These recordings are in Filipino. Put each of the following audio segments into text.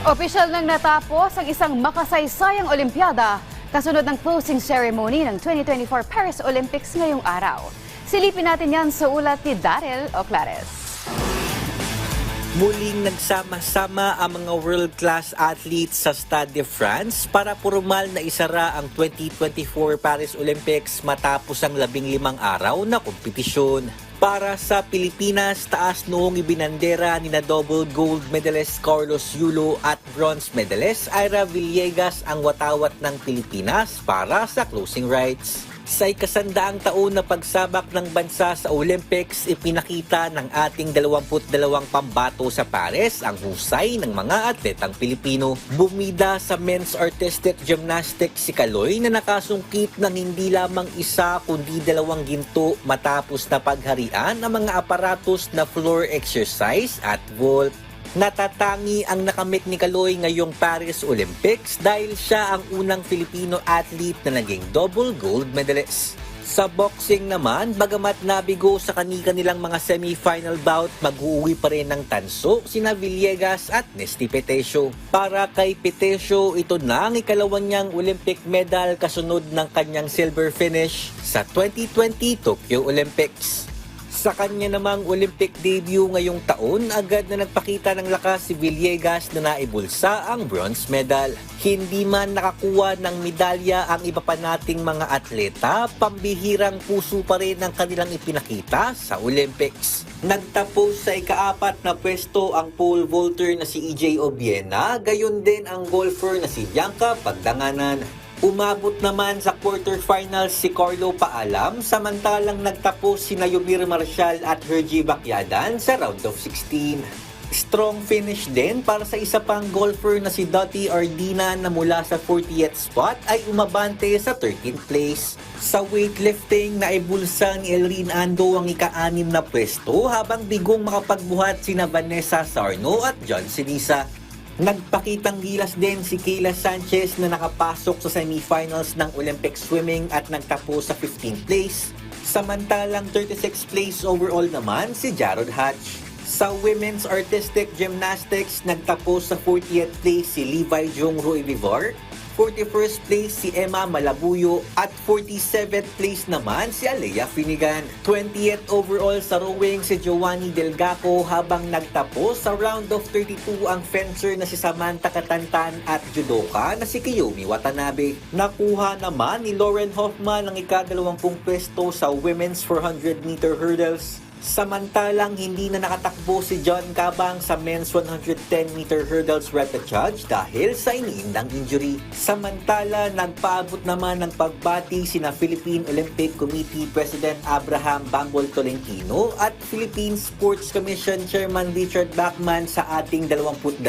Opisyal nang natapos ang isang makasaysayang Olimpiada kasunod ng closing ceremony ng 2024 Paris Olympics ngayong araw. Silipin natin yan sa ulat ni Daryl Oclares. Muling nagsama-sama ang mga world-class athletes sa Stade de France para formal na isara ang 2024 Paris Olympics matapos ang 15 araw na kompetisyon. Para sa Pilipinas, taas noong ibinandera ni na double gold medalist Carlos Yulo at bronze medalist Ira Villegas ang watawat ng Pilipinas para sa closing rites. Sa ikasandaang taon na pagsabak ng bansa sa Olympics, ipinakita ng ating 22 pambato sa Paris ang husay ng mga atletang Pilipino. Bumida sa men's artistic gymnastics si Kaloy na nakasungkit ng hindi lamang isa kundi 2 ginto matapos na pagharian ang mga aparatos na floor exercise at vault. Natatangi ang nakamit ni Kaloy ngayong Paris Olympics dahil siya ang unang Filipino athlete na naging double gold medalist. Sa boxing naman, bagamat nabigo sa kanilang mga semi-final bout, mag-uuwi pa rin ng tanso sina Villegas at Nesty Petesio. Para kay Petesio, ito na ang ikalawang niyang Olympic medal kasunod ng kanyang silver finish sa 2020 Tokyo Olympics. Sa kanya namang Olympic debut ngayong taon, agad na nagpakita ng lakas si Villegas na naibulsa ang bronze medal. Hindi man nakakuha ng medalya ang iba pa nating mga atleta, pambihirang puso pa rin ang kanilang ipinakita sa Olympics. Nagtapos sa ika-4 na pwesto ang pole vaulter na si EJ Obiena, gayon din ang golfer na si Bianca Pagdanganan. Umabot naman sa quarterfinals si Carlo Paalam, samantalang nagtapos si Yomir Marcial at Hergy Bacyadan sa round of 16. Strong finish din para sa isa pang golfer na si Dottie Ardina na mula sa 40th spot ay umabante sa 13th place. Sa weightlifting, naibulsa ni Elrin Ando ang ika-6 na pwesto habang bigong makapagbuhat sina Vanessa Sarno at John Sinisa. Nagpakitang gilas din si Kayla Sanchez na nakapasok sa semifinals ng Olympic swimming at nagtapos sa 15th place. Samantalang 36th place overall naman si Jarrod Hatch. Sa women's artistic gymnastics, nagtapos sa 40th place si Levi Jong Ruivivar, 41st place si Emma Malabuyo at 47th place naman si Alea Finigan. 20th overall sa rowing si Giovanni Delgaco habang nagtapos sa round of 32 ang fencer na si Samantha Katantan at judoka na si Kiyomi Watanabe. Nakuha naman ni Lauren Hoffman ang ika-20 pwesto sa women's 400-meter hurdles. Samantalang hindi na nakatakbo si John Cabang sa men's 110-meter hurdles repechage dahil sa iniindang injury. Samantala, nagpaabot naman ng pagbati sina Philippine Olympic Committee President Abraham Bambol Tolentino at Philippine Sports Commission Chairman Richard Bachman sa ating 22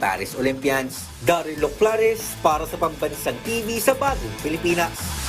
Paris Olympians. Daryl Oclares para sa Pambansang TV sa Bagong Pilipinas.